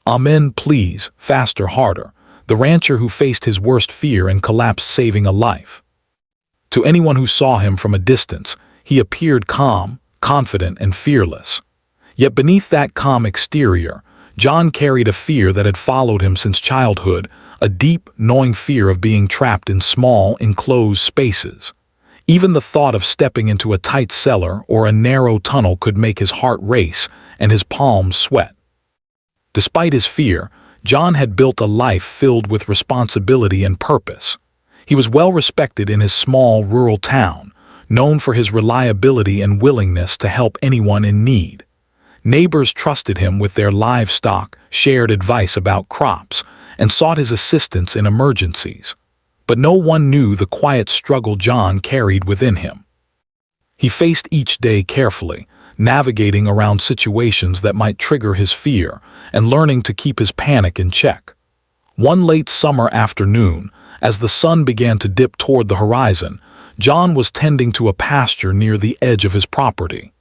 "Amen, please, faster, harder," the rancher who faced his worst fear and collapsed, saving a life. To anyone who saw him from a distance, he appeared calm, confident, and fearless. Yet beneath that calm exterior, John carried a fear that had followed him since childhood, a deep, gnawing fear of being trapped in small, enclosed spaces. Even the thought of stepping into a tight cellar or a narrow tunnel could make his heart race and his palms sweat. Despite his fear, John had built a life filled with responsibility and purpose. He was well respected in his small rural town, known for his reliability and willingness to help anyone in need. Neighbors trusted him with their livestock, shared advice about crops, and sought his assistance in emergencies. But no one knew the quiet struggle John carried within him. He faced each day carefully, navigating around situations that might trigger his fear and learning to keep his panic in check. One late summer afternoon, as the sun began to dip toward the horizon, John was tending to a pasture near the edge of his property.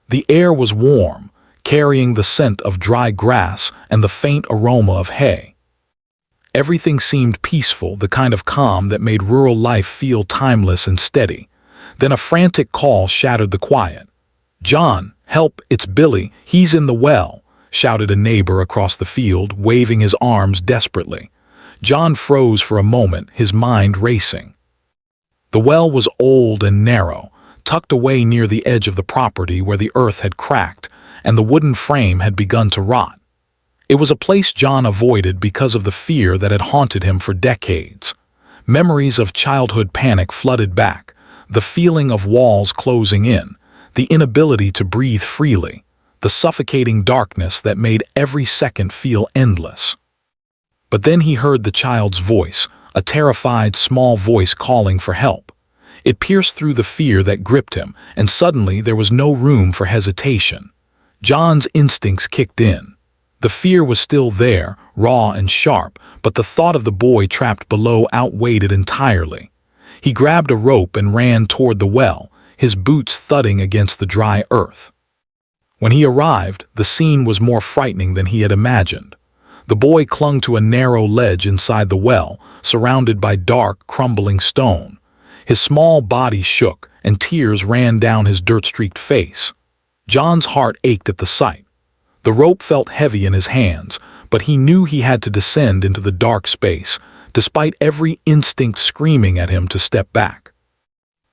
The air was warm, carrying the scent of dry grass and the faint aroma of hay. Everything seemed peaceful, the kind of calm that made rural life feel timeless and steady. Then a frantic call shattered the quiet. "John, help, it's Billy, he's in the well," shouted a neighbor across the field, waving his arms desperately. John froze for a moment, his mind racing. The well was old and narrow, tucked away near the edge of the property where the earth had cracked and the wooden frame had begun to rot. It was a place John avoided because of the fear that had haunted him for decades. Memories of childhood panic flooded back, the feeling of walls closing in, the inability to breathe freely, the suffocating darkness that made every second feel endless. But then he heard the child's voice, a terrified, small voice calling for help. It pierced through the fear that gripped him, and suddenly there was no room for hesitation. John's instincts kicked in. The fear was still there, raw and sharp, but the thought of the boy trapped below outweighed it entirely. He grabbed a rope and ran toward the well, his boots thudding against the dry earth. When he arrived, the scene was more frightening than he had imagined. The boy clung to a narrow ledge inside the well, surrounded by dark, crumbling stone. His small body shook, and tears ran down his dirt-streaked face. John's heart ached at the sight. The rope felt heavy in his hands, but he knew he had to descend into the dark space, despite every instinct screaming at him to step back.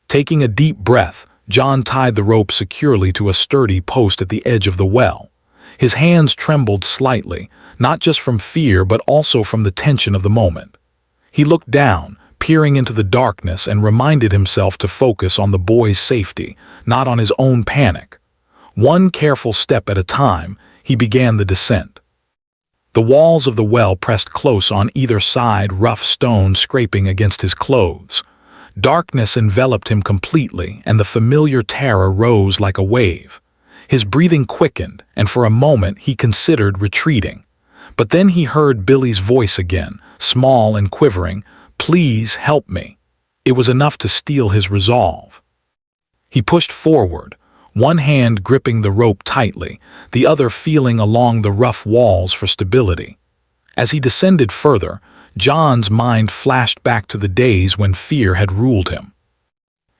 Taking a deep breath, John tied the rope securely to a sturdy post at the edge of the well. His hands trembled slightly, not just from fear but also from the tension of the moment. He looked down, peering into the darkness, and reminded himself to focus on the boy's safety, not on his own panic. One careful step at a time, he began the descent. The walls of the well pressed close on either side, rough stone scraping against his clothes. Darkness enveloped him completely, and the familiar terror rose like a wave. His breathing quickened, and for a moment he considered retreating. But then he heard Billy's voice again, small and quivering, "Please help me." It was enough to steel his resolve. He pushed forward, one hand gripping the rope tightly, the other feeling along the rough walls for stability. As he descended further, John's mind flashed back to the days when fear had ruled him.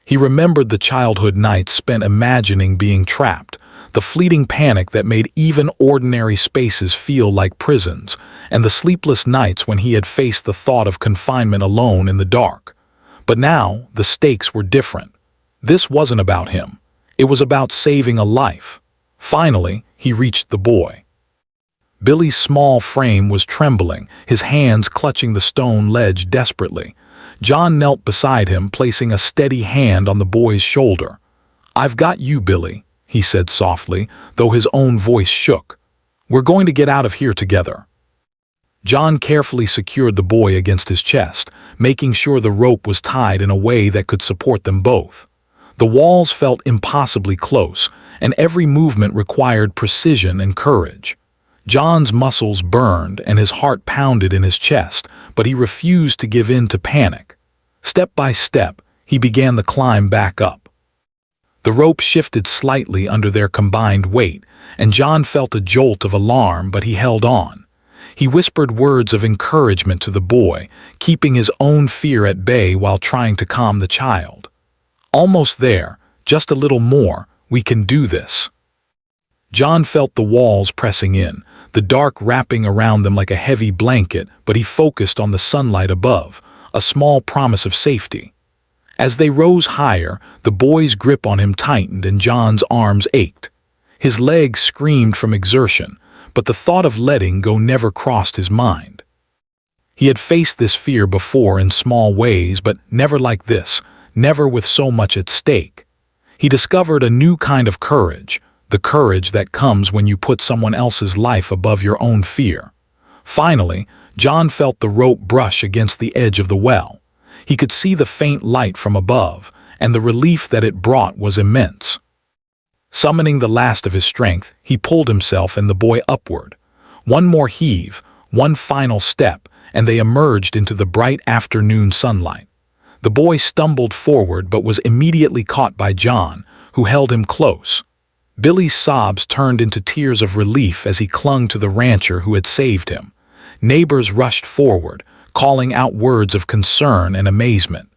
He remembered the childhood nights spent imagining being trapped, the fleeting panic that made even ordinary spaces feel like prisons, and the sleepless nights when he had faced the thought of confinement alone in the dark. But now, the stakes were different. This wasn't about him. It was about saving a life. Finally, he reached the boy. Billy's small frame was trembling, his hands clutching the stone ledge desperately. John knelt beside him, placing a steady hand on the boy's shoulder. "I've got you, Billy," he said softly, though his own voice shook. "We're going to get out of here together." John carefully secured the boy against his chest, making sure the rope was tied in a way that could support them both. The walls felt impossibly close, and every movement required precision and courage. John's muscles burned and his heart pounded in his chest, but he refused to give in to panic. Step by step, he began the climb back up. The rope shifted slightly under their combined weight, and John felt a jolt of alarm, but he held on. He whispered words of encouragement to the boy, keeping his own fear at bay while trying to calm the child. "Almost there, just a little more, we can do this." John felt the walls pressing in, the dark wrapping around them like a heavy blanket, but he focused on the sunlight above, a small promise of safety. As they rose higher, the boy's grip on him tightened and John's arms ached. His legs screamed from exertion, but the thought of letting go never crossed his mind. He had faced this fear before in small ways, but never like this, never with so much at stake. He discovered a new kind of courage, the courage that comes when you put someone else's life above your own fear. Finally, John felt the rope brush against the edge of the well. He could see the faint light from above, and the relief that it brought was immense. Summoning the last of his strength, he pulled himself and the boy upward. One more heave, one final step, and they emerged into the bright afternoon sunlight. The boy stumbled forward but was immediately caught by John, who held him close. Billy's sobs turned into tears of relief as he clung to the rancher who had saved him. Neighbors rushed forward, calling out words of concern and amazement.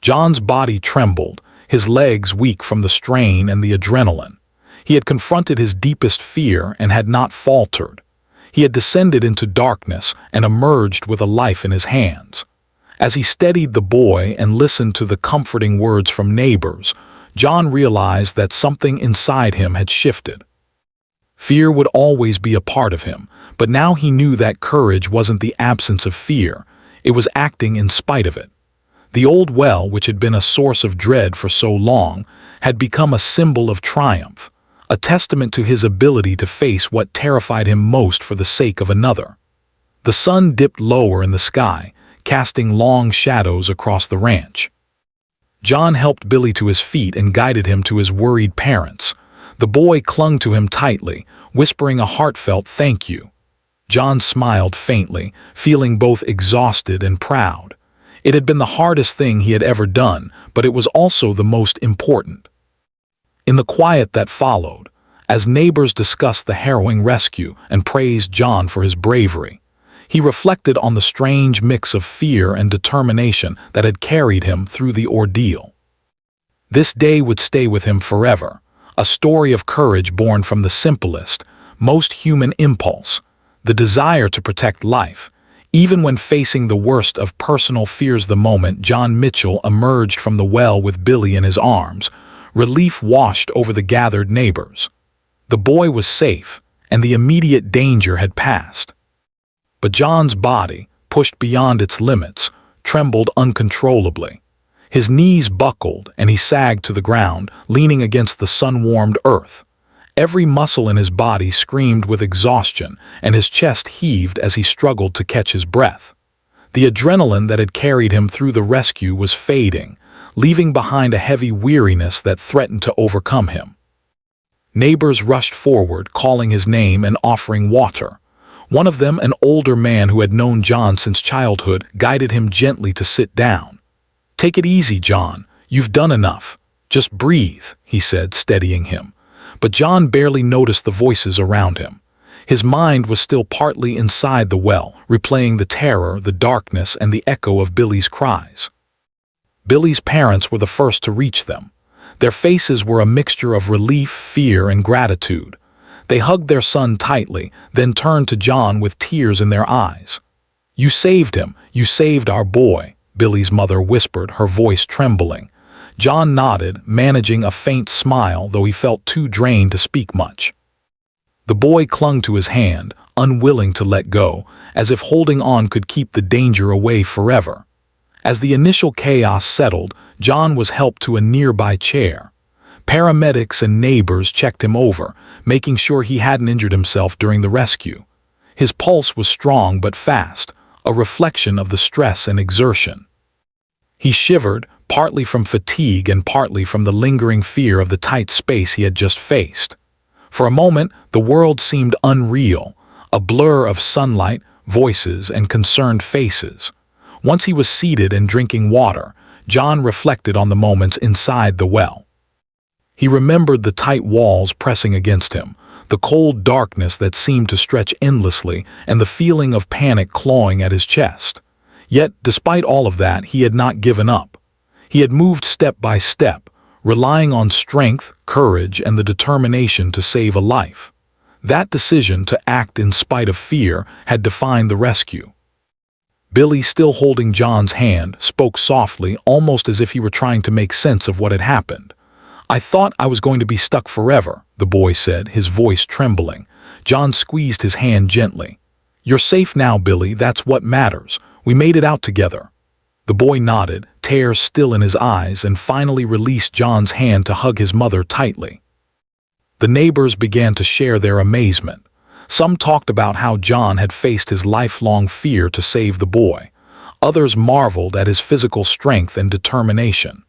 John's body trembled, his legs weak from the strain and the adrenaline. He had confronted his deepest fear and had not faltered. He had descended into darkness and emerged with a life in his hands. As he steadied the boy and listened to the comforting words from neighbors, John realized that something inside him had shifted. Fear would always be a part of him, but now he knew that courage wasn't the absence of fear, it was acting in spite of it. The old well, which had been a source of dread for so long, had become a symbol of triumph, a testament to his ability to face what terrified him most for the sake of another. The sun dipped lower in the sky, casting long shadows across the ranch. John helped Billy to his feet and guided him to his worried parents. The boy clung to him tightly, whispering a heartfelt thank you. John smiled faintly, feeling both exhausted and proud. It had been the hardest thing he had ever done, but it was also the most important. In the quiet that followed, as neighbors discussed the harrowing rescue and praised John for his bravery, he reflected on the strange mix of fear and determination that had carried him through the ordeal. This day would stay with him forever, a story of courage born from the simplest, most human impulse, the desire to protect life. Even when facing the worst of personal fears, the moment John Mitchell emerged from the well with Billy in his arms, relief washed over the gathered neighbors. The boy was safe, and the immediate danger had passed. But John's body, pushed beyond its limits, trembled uncontrollably. His knees buckled, and he sagged to the ground, leaning against the sun-warmed earth. Every muscle in his body screamed with exhaustion, and his chest heaved as he struggled to catch his breath. The adrenaline that had carried him through the rescue was fading, leaving behind a heavy weariness that threatened to overcome him. Neighbors rushed forward, calling his name and offering water. One of them, an older man who had known John since childhood, guided him gently to sit down. "Take it easy, John. You've done enough. Just breathe," he said, steadying him. But John barely noticed the voices around him. His mind was still partly inside the well, replaying the terror, the darkness, and the echo of Billy's cries. Billy's parents were the first to reach them. Their faces were a mixture of relief, fear, and gratitude. They hugged their son tightly, then turned to John with tears in their eyes. "You saved him. You saved our boy," Billy's mother whispered, her voice trembling. John nodded, managing a faint smile, though he felt too drained to speak much. The boy clung to his hand, unwilling to let go, as if holding on could keep the danger away forever. As the initial chaos settled, John was helped to a nearby chair. Paramedics and neighbors checked him over, making sure he hadn't injured himself during the rescue. His pulse was strong but fast, a reflection of the stress and exertion. He shivered, partly from fatigue and partly from the lingering fear of the tight space he had just faced. For a moment, the world seemed unreal, a blur of sunlight, voices, and concerned faces. Once he was seated and drinking water, John reflected on the moments inside the well. He remembered the tight walls pressing against him, the cold darkness that seemed to stretch endlessly, and the feeling of panic clawing at his chest. Yet, despite all of that, he had not given up. He had moved step by step, relying on strength, courage, and the determination to save a life. That decision to act in spite of fear had defined the rescue. Billy, still holding John's hand, spoke softly, almost as if he were trying to make sense of what had happened. "I thought I was going to be stuck forever," the boy said, his voice trembling. John squeezed his hand gently. "You're safe now, Billy, that's what matters. We made it out together." The boy nodded, tears still in his eyes, and finally released John's hand to hug his mother tightly. The neighbors began to share their amazement. Some talked about how John had faced his lifelong fear to save the boy. Others marveled at his physical strength and determination.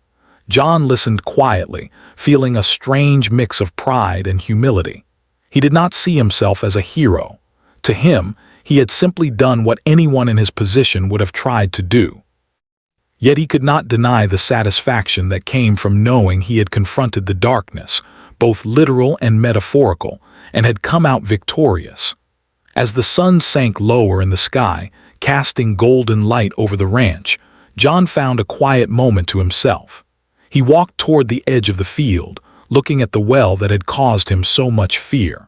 John listened quietly, feeling a strange mix of pride and humility. He did not see himself as a hero. To him, he had simply done what anyone in his position would have tried to do. Yet he could not deny the satisfaction that came from knowing he had confronted the darkness, both literal and metaphorical, and had come out victorious. As the sun sank lower in the sky, casting golden light over the ranch, John found a quiet moment to himself. He walked toward the edge of the field, looking at the well that had caused him so much fear.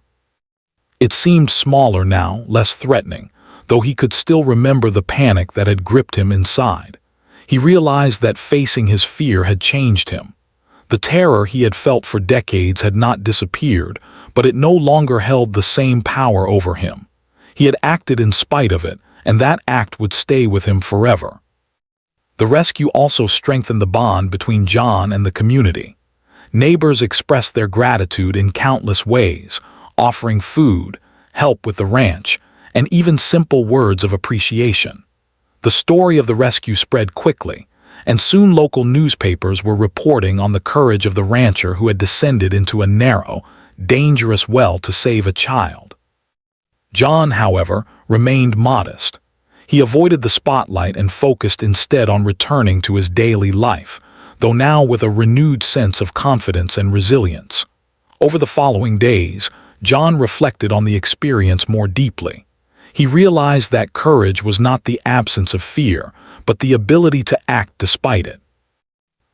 It seemed smaller now, less threatening, though he could still remember the panic that had gripped him inside. He realized that facing his fear had changed him. The terror he had felt for decades had not disappeared, but it no longer held the same power over him. He had acted in spite of it, and that act would stay with him forever. The rescue also strengthened the bond between John and the community. Neighbors expressed their gratitude in countless ways, offering food, help with the ranch, and even simple words of appreciation. The story of the rescue spread quickly, and soon local newspapers were reporting on the courage of the rancher who had descended into a narrow, dangerous well to save a child. John, however, remained modest. He avoided the spotlight and focused instead on returning to his daily life, though now with a renewed sense of confidence and resilience. Over the following days, John reflected on the experience more deeply. He realized that courage was not the absence of fear, but the ability to act despite it.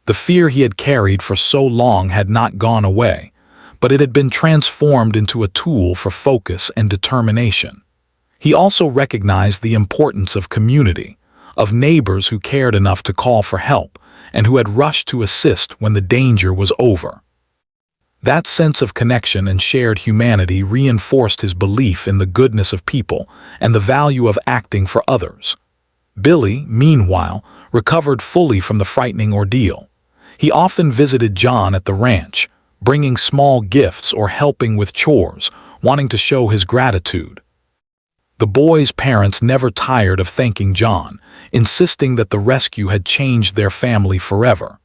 The fear he had carried for so long had not gone away, but it had been transformed into a tool for focus and determination. He also recognized the importance of community, of neighbors who cared enough to call for help and who had rushed to assist when the danger was over. That sense of connection and shared humanity reinforced his belief in the goodness of people and the value of acting for others. Billy, meanwhile, recovered fully from the frightening ordeal. He often visited John at the ranch, bringing small gifts or helping with chores, wanting to show his gratitude. The boy's parents never tired of thanking John, insisting that the rescue had changed their family forever.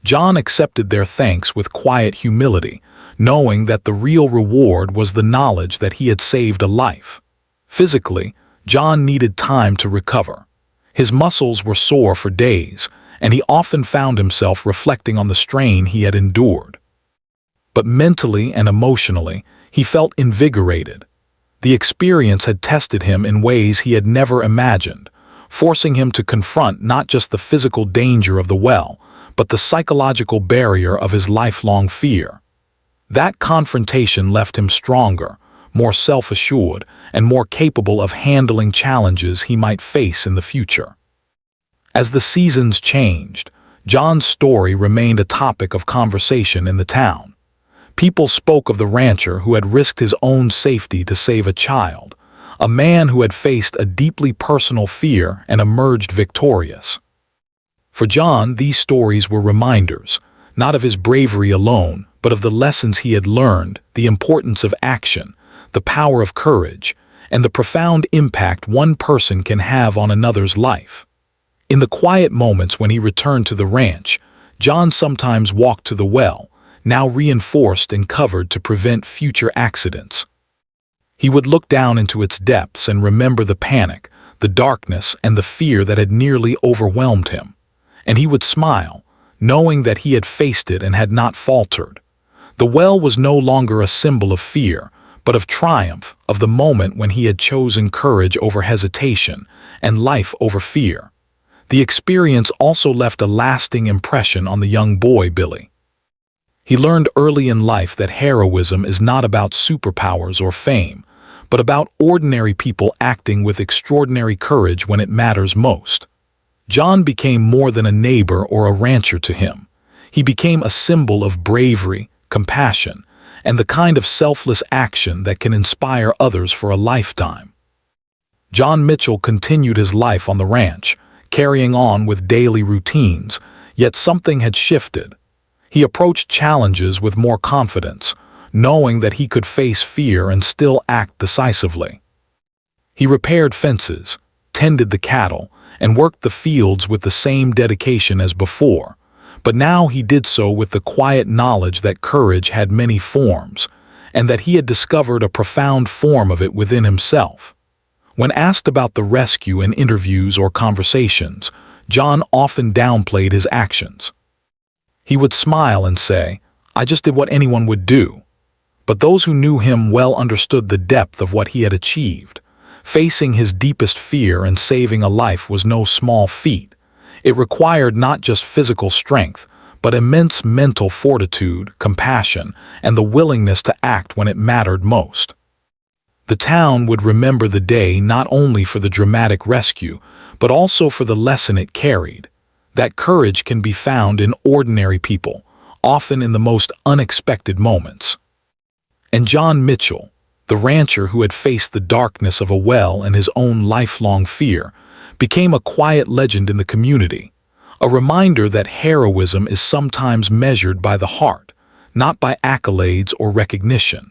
John accepted their thanks with quiet humility, knowing that the real reward was the knowledge that he had saved a life. Physically, John needed time to recover. His muscles were sore for days, and he often found himself reflecting on the strain he had endured. But mentally and emotionally, he felt invigorated. The experience had tested him in ways he had never imagined, forcing him to confront not just the physical danger of the well, but the psychological barrier of his lifelong fear. That confrontation left him stronger, more self-assured, and more capable of handling challenges he might face in the future. As the seasons changed, John's story remained a topic of conversation in the town. People spoke of the rancher who had risked his own safety to save a child, a man who had faced a deeply personal fear and emerged victorious. For John, these stories were reminders, not of his bravery alone, but of the lessons he had learned, the importance of action, the power of courage, and the profound impact one person can have on another's life. In the quiet moments when he returned to the ranch, John sometimes walked to the well, now reinforced and covered to prevent future accidents. He would look down into its depths and remember the panic, the darkness, and the fear that had nearly overwhelmed him. And he would smile, knowing that he had faced it and had not faltered. The well was no longer a symbol of fear, but of triumph, of the moment when he had chosen courage over hesitation and life over fear. The experience also left a lasting impression on the young boy Billy. He learned early in life that heroism is not about superpowers or fame, but about ordinary people acting with extraordinary courage when it matters most. John became more than a neighbor or a rancher to him. He became a symbol of bravery, compassion, and the kind of selfless action that can inspire others for a lifetime. John Mitchell continued his life on the ranch, carrying on with daily routines, yet something had shifted. He approached challenges with more confidence, knowing that he could face fear and still act decisively. He repaired fences, tended the cattle, and worked the fields with the same dedication as before, but now he did so with the quiet knowledge that courage had many forms, and that he had discovered a profound form of it within himself. When asked about the rescue in interviews or conversations, John often downplayed his actions. He would smile and say, "I just did what anyone would do." But those who knew him well understood the depth of what he had achieved. Facing his deepest fear and saving a life was no small feat. It required not just physical strength, but immense mental fortitude, compassion, and the willingness to act when it mattered most. The town would remember the day not only for the dramatic rescue, but also for the lesson it carried. That courage can be found in ordinary people, often in the most unexpected moments. And John Mitchell, the rancher who had faced the darkness of a well and his own lifelong fear, became a quiet legend in the community, a reminder that heroism is sometimes measured by the heart, not by accolades or recognition.